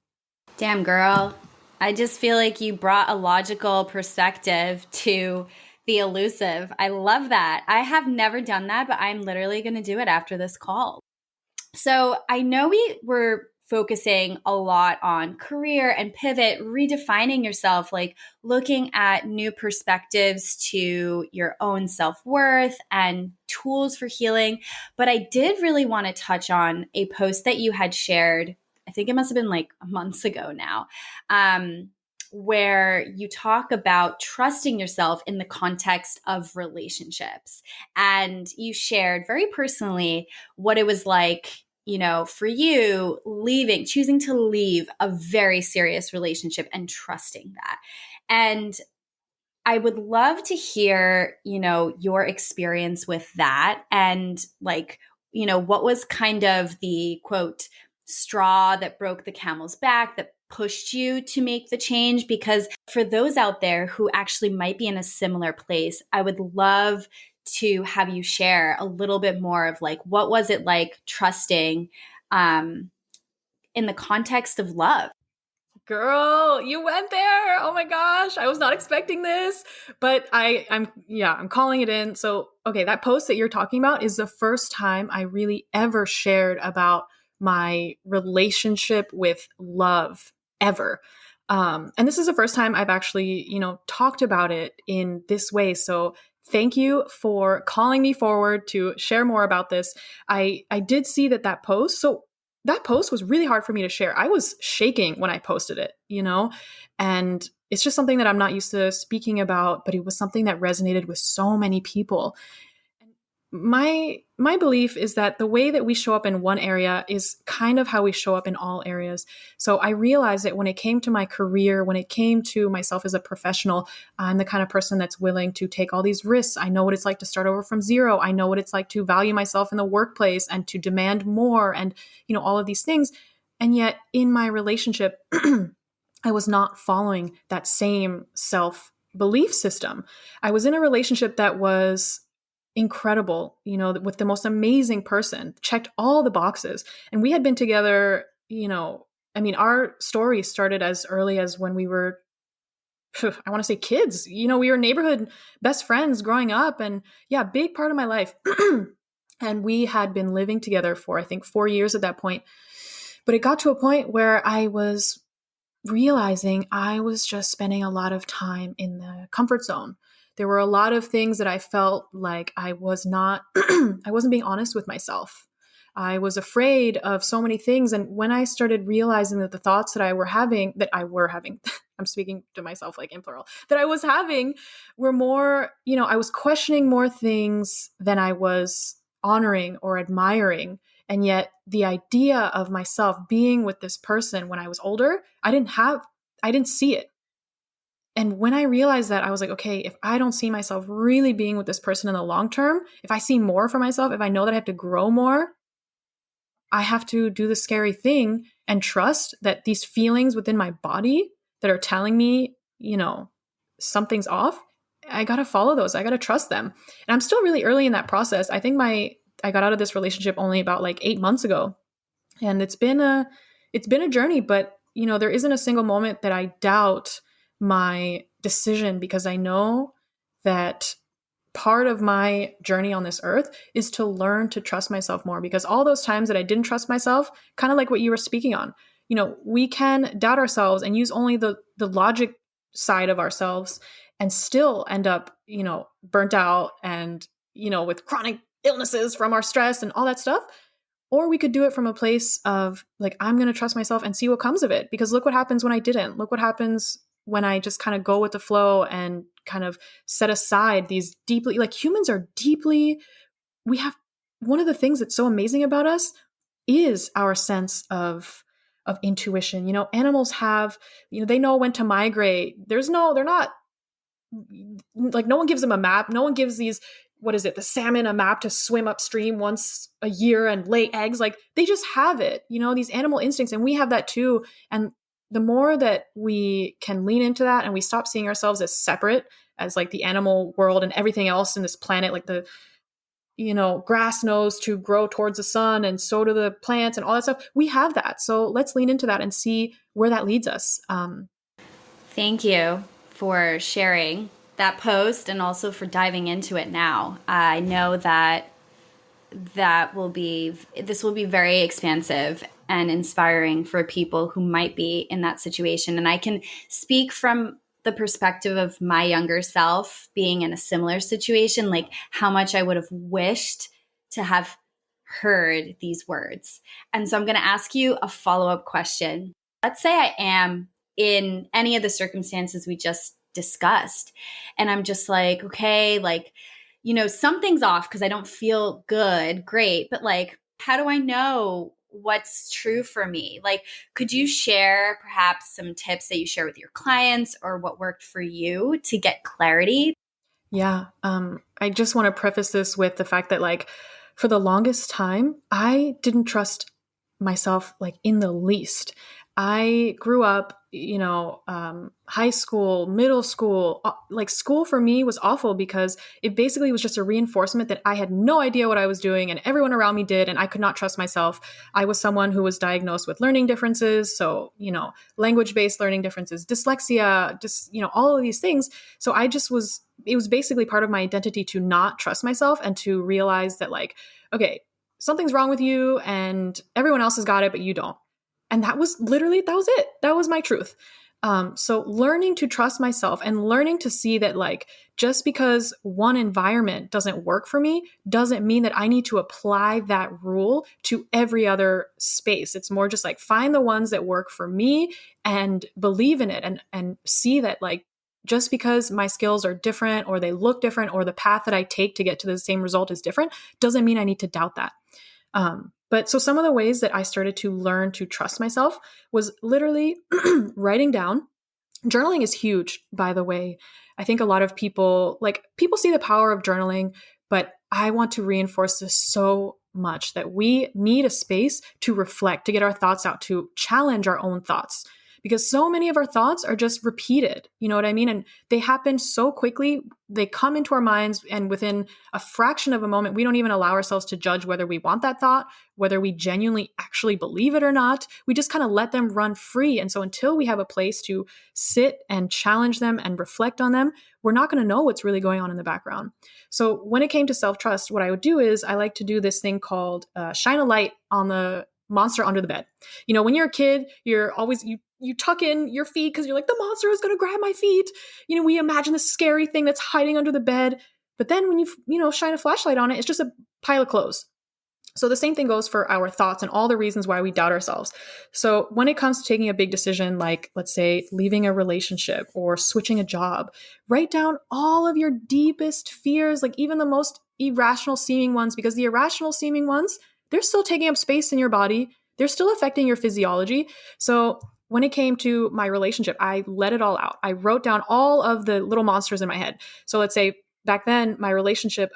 Damn, girl. I just feel like you brought a logical perspective to the elusive. I love that. I have never done that, but I'm literally going to do it after this call. So I know we were focusing a lot on career and pivot, redefining yourself, like looking at new perspectives to your own self-worth and tools for healing. But I did really want to touch on a post that you had shared. I think it must have been like months ago now, where you talk about trusting yourself in the context of relationships. And you shared very personally what it was like, for you choosing to leave a very serious relationship and trusting that. And I would love to hear, your experience with that and like, what was kind of the quote straw that broke the camel's back that pushed you to make the change? Because for those out there who actually might be in a similar place, I would love to have you share a little bit more of like, what was it like trusting in the context of love? Girl, you went there. Oh my gosh. I was not expecting this, but I'm calling it in. So, okay, that post that you're talking about is the first time I really ever shared about my relationship with love ever. And this is the first time I've actually, talked about it in this way. So thank you for calling me forward to share more about this. I did see that post. So that post was really hard for me to share. I was shaking when I posted it, and it's just something that I'm not used to speaking about, but it was something that resonated with so many people. My belief is that the way that we show up in one area is kind of how we show up in all areas. So I realized that when it came to my career, when it came to myself as a professional, I'm the kind of person that's willing to take all these risks. I know what it's like to start over from zero. I know what it's like to value myself in the workplace and to demand more and, all of these things. And yet in my relationship, I was not following that same self belief system. I was in a relationship that was incredible, with the most amazing person, checked all the boxes. And we had been together, our story started as early as when we were, I want to say kids. We were neighborhood best friends growing up, and yeah, big part of my life. And we had been living together for, I think, 4 years at that point. But it got to a point where I was realizing I was just spending a lot of time in the comfort zone. There were a lot of things that I felt like I was not, I wasn't being honest with myself. I was afraid of so many things. And when I started realizing that the thoughts that I were having, I'm speaking to myself like in plural, that I was having were more, I was questioning more things than I was honoring or admiring. And yet the idea of myself being with this person when I was older, I didn't see it. And when I realized that, I was like, okay, if I don't see myself really being with this person in the long term, if I see more for myself, if I know that I have to grow more, I have to do the scary thing and trust that these feelings within my body that are telling me, something's off, I got to follow those. I got to trust them. And I'm still really early in that process. I think I got out of this relationship only about like 8 months ago. And it's been a journey, but there isn't a single moment that I doubt my decision, because I know that part of my journey on this earth is to learn to trust myself more, because all those times that I didn't trust myself, kind of like what you were speaking on, we can doubt ourselves and use only the logic side of ourselves and still end up, burnt out and, with chronic illnesses from our stress and all that stuff. Or we could do it from a place of like, I'm going to trust myself and see what comes of it. Because look what happens when I didn't. Look what happens when I just kind of go with the flow and kind of set aside these deeply, like humans are deeply, we have one of the things that's so amazing about us is our sense of intuition. Animals have, they know when to migrate. They're not like, no one gives them a map. No one gives these, what is it, the salmon a map to swim upstream once a year and lay eggs. Like they just have it, these animal instincts, and we have that too. And the more that we can lean into that and we stop seeing ourselves as separate, as like the animal world and everything else in this planet, like the, grass knows to grow towards the sun and so do the plants and all that stuff. We have that. So let's lean into that and see where that leads us. Thank you for sharing that post and also for diving into it now. I know that this will be very expansive and inspiring for people who might be in that situation. And I can speak from the perspective of my younger self being in a similar situation, like how much I would have wished to have heard these words. And so I'm going to ask you a follow-up question. Let's say I am in any of the circumstances we just discussed, and I'm just like, okay, like, something's off because I don't feel good. Great. But like, how do I know what's true for me? Like, could you share perhaps some tips that you share with your clients or what worked for you to get clarity? Yeah. I just want to preface this with the fact that like for the longest time, I didn't trust myself like in the least. I grew up, high school, middle school, like school for me was awful because it basically was just a reinforcement that I had no idea what I was doing and everyone around me did, and I could not trust myself. I was someone who was diagnosed with learning differences. So, language-based learning differences, dyslexia, just, all of these things. So it was basically part of my identity to not trust myself and to realize that like, okay, something's wrong with you and everyone else has got it, but you don't. And that was it. That was my truth. So learning to trust myself and learning to see that like, just because one environment doesn't work for me doesn't mean that I need to apply that rule to every other space. It's more just like find the ones that work for me and believe in it and see that like, just because my skills are different or they look different or the path that I take to get to the same result is different doesn't mean I need to doubt that. But so some of the ways that I started to learn to trust myself was literally writing down. Journaling is huge, by the way. I think a lot of people see the power of journaling, but I want to reinforce this so much that we need a space to reflect, to get our thoughts out, to challenge our own thoughts. because so many of our thoughts are just repeated. You know what I mean? And they happen so quickly. They come into our minds, and within a fraction of a moment, we don't even allow ourselves to judge whether we want that thought, whether we genuinely actually believe it or not. We just kind of let them run free. And so until we have a place to sit and challenge them and reflect on them, we're not going to know what's really going on in the background. So when it came to self-trust, what I would do is I like to do this thing called shine a light on the monster under the bed. You know, when you're a kid, you're always, you tuck in your feet because you're like, the monster is going to grab my feet. You know, we imagine this scary thing that's hiding under the bed. But then when you shine a flashlight on it, it's just a pile of clothes. So the same thing goes for our thoughts and all the reasons why we doubt ourselves. So when it comes to taking a big decision, like let's say leaving a relationship or switching a job, write down all of your deepest fears, like even the most irrational seeming ones, because the irrational seeming ones, they're still taking up space in your body. They're still affecting your physiology. So when it came to my relationship, I let it all out. I wrote down all of the little monsters in my head. So let's say back then, my relationship,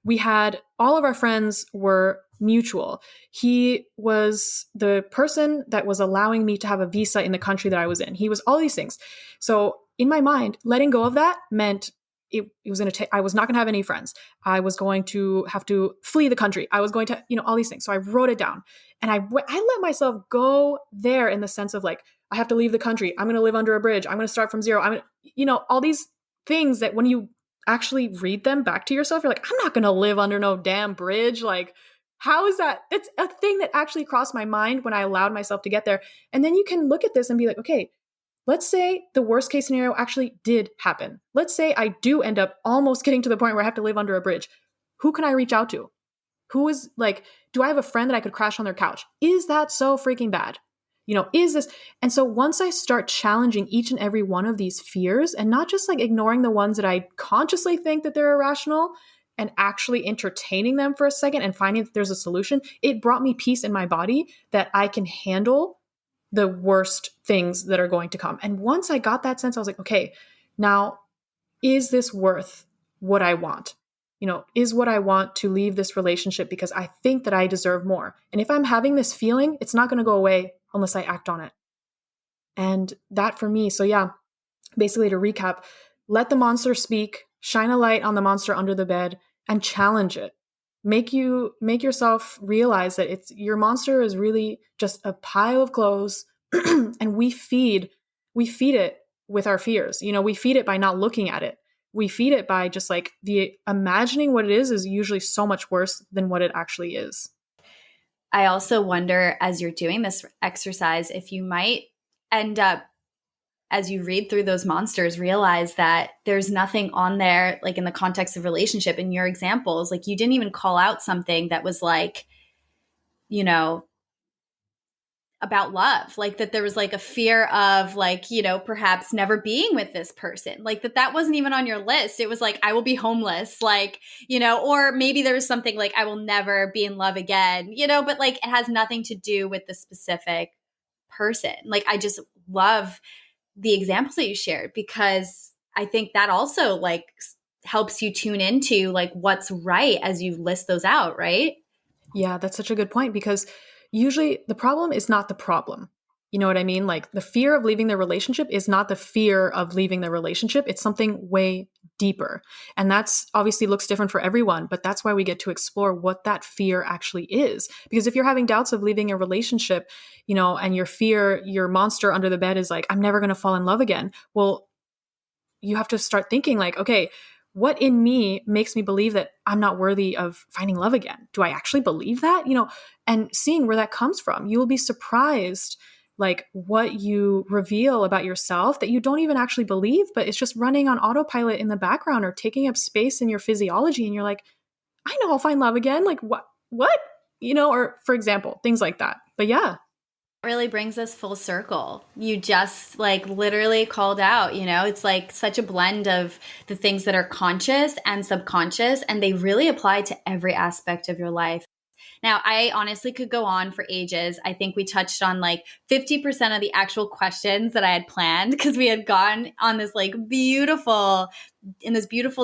we had all of our friends were mutual. He was the person that was allowing me to have a visa in the country that I was in. He was all these things. So in my mind, letting go of that meant it was going to I was not going to have any friends. I was going to have to flee the country. I was going to, all these things. So I wrote it down, and I let myself go there in the sense of like, I have to leave the country. I'm going to live under a bridge. I'm going to start from zero. All these things that when you actually read them back to yourself, you're like, I'm not going to live under no damn bridge. Like, how is that? It's a thing that actually crossed my mind when I allowed myself to get there. And then you can look at this and be like, okay, let's say the worst case scenario actually did happen. Let's say I do end up almost getting to the point where I have to live under a bridge. Who can I reach out to? Who is like, do I have a friend that I could crash on their couch? Is that so freaking bad? Is this? And so once I start challenging each and every one of these fears and not just like ignoring the ones that I consciously think that they're irrational and actually entertaining them for a second and finding that there's a solution, it brought me peace in my body that I can handle the worst things that are going to come. And once I got that sense, I was like, okay, now is this worth what I want? Is what I want to leave this relationship because I think that I deserve more. And if I'm having this feeling, it's not going to go away unless I act on it. And that for me, so yeah, basically to recap, let the monster speak, shine a light on the monster under the bed, and challenge it. Make yourself realize that your monster is really just a pile of clothes, and we feed it with our fears. We feed it by not looking at it. We feed it by just like the imagining what it is usually so much worse than what it actually is. I also wonder, as you're doing this exercise, if you might end up, as you read through those monsters, realize that there's nothing on there, like in the context of relationship, in your examples, like you didn't even call out something that was like, about love, like that there was like a fear of like, perhaps never being with this person, like that wasn't even on your list. It was like, I will be homeless, like, or maybe there was something like, I will never be in love again, but like it has nothing to do with the specific person. Like, I just love the examples that you shared, because I think that also like helps you tune into like what's right as you list those out, right? Yeah, that's such a good point, because usually the problem is not the problem. You know what I mean? Like the fear of leaving the relationship is not the fear of leaving the relationship. It's something way deeper. And that's obviously looks different for everyone, but that's why we get to explore what that fear actually is. Because if you're having doubts of leaving a relationship, and your monster under the bed is like, I'm never going to fall in love again. Well, you have to start thinking like, okay, what in me makes me believe that I'm not worthy of finding love again? Do I actually believe that? And seeing where that comes from, you will be surprised like what you reveal about yourself that you don't even actually believe, but it's just running on autopilot in the background or taking up space in your physiology. And you're like, I know I'll find love again. Like what? Or for example, things like that. But yeah. Really brings us full circle. You just like literally called out, it's like such a blend of the things that are conscious and subconscious, and they really apply to every aspect of your life. Now, I honestly could go on for ages. I think we touched on like 50% of the actual questions that I had planned, because we had gone on this like beautiful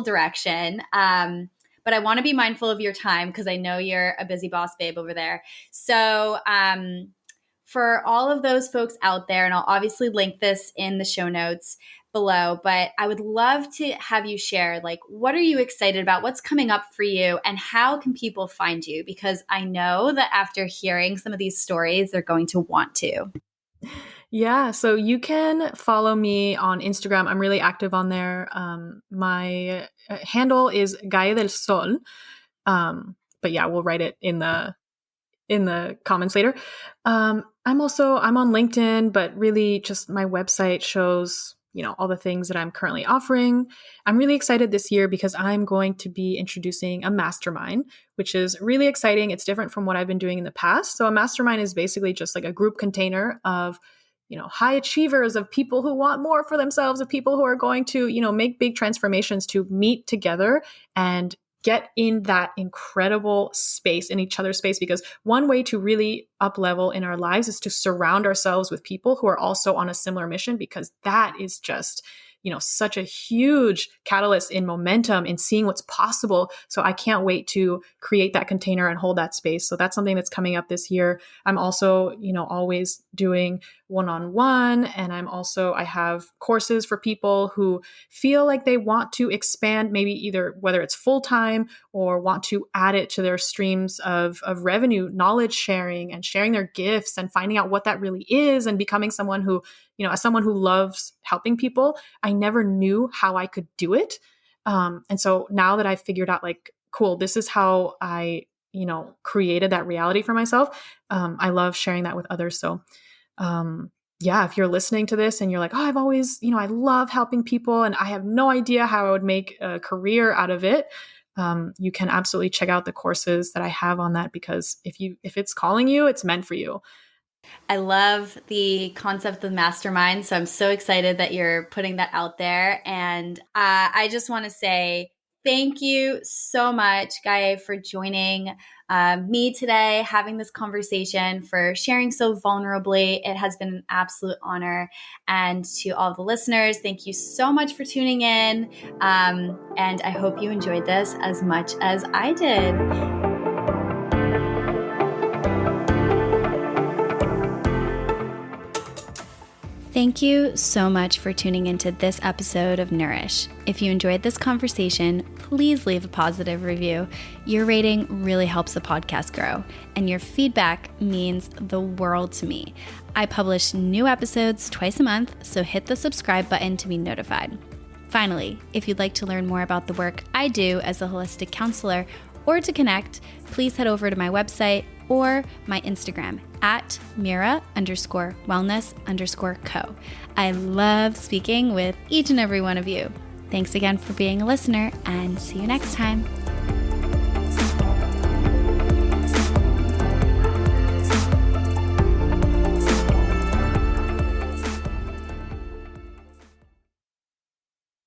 direction. But I want to be mindful of your time, because I know you're a busy boss babe over there. So, for all of those folks out there, and I'll obviously link this in the show notes below, but I would love to have you share, like, what are you excited about? What's coming up for you, and how can people find you? Because I know that after hearing some of these stories, they're going to want to. Yeah, so you can follow me on Instagram. I'm really active on there. My handle is Gaye del Sol. But yeah, we'll write it in the comments later. I'm on LinkedIn, but really just my website shows, all the things that I'm currently offering. I'm really excited this year because I'm going to be introducing a mastermind, which is really exciting. It's different from what I've been doing in the past. So a mastermind is basically just like a group container of, high achievers, of people who want more for themselves, of people who are going to, make big transformations, to meet together and get in that incredible space, in each other's space. Because one way to really up level in our lives is to surround ourselves with people who are also on a similar mission, because that is just, such a huge catalyst in momentum, in seeing what's possible. So I can't wait to create that container and hold that space. So that's something that's coming up this year. I'm also, always doing one-on-one. And I have courses for people who feel like they want to expand, maybe either whether it's full-time or want to add it to their streams of revenue, knowledge sharing and sharing their gifts and finding out what that really is, and becoming someone who, as someone who loves helping people, I never knew how I could do it. And so now that I've figured out, like, cool, this is how I, created that reality for myself. I love sharing that with others. So, yeah, if you're listening to this and you're like, oh, I've always, I love helping people and I have no idea how I would make a career out of it. You can absolutely check out the courses that I have on that, because if it's calling you, it's meant for you. I love the concept of the mastermind. So I'm so excited that you're putting that out there. And I just want to say thank you so much, Gaye, for joining me today, having this conversation, for sharing so vulnerably. It has been an absolute honor. And to all the listeners, thank you so much for tuning in. And I hope you enjoyed this as much as I did. Thank you so much for tuning into this episode of Nourish. If you enjoyed this conversation, please leave a positive review. Your rating really helps the podcast grow, and your feedback means the world to me. I publish new episodes twice a month, so hit the subscribe button to be notified. Finally, if you'd like to learn more about the work I do as a holistic counselor, or to connect, please head over to my website or my Instagram at Mira_wellness_co. I love speaking with each and every one of you. Thanks again for being a listener, and see you next time.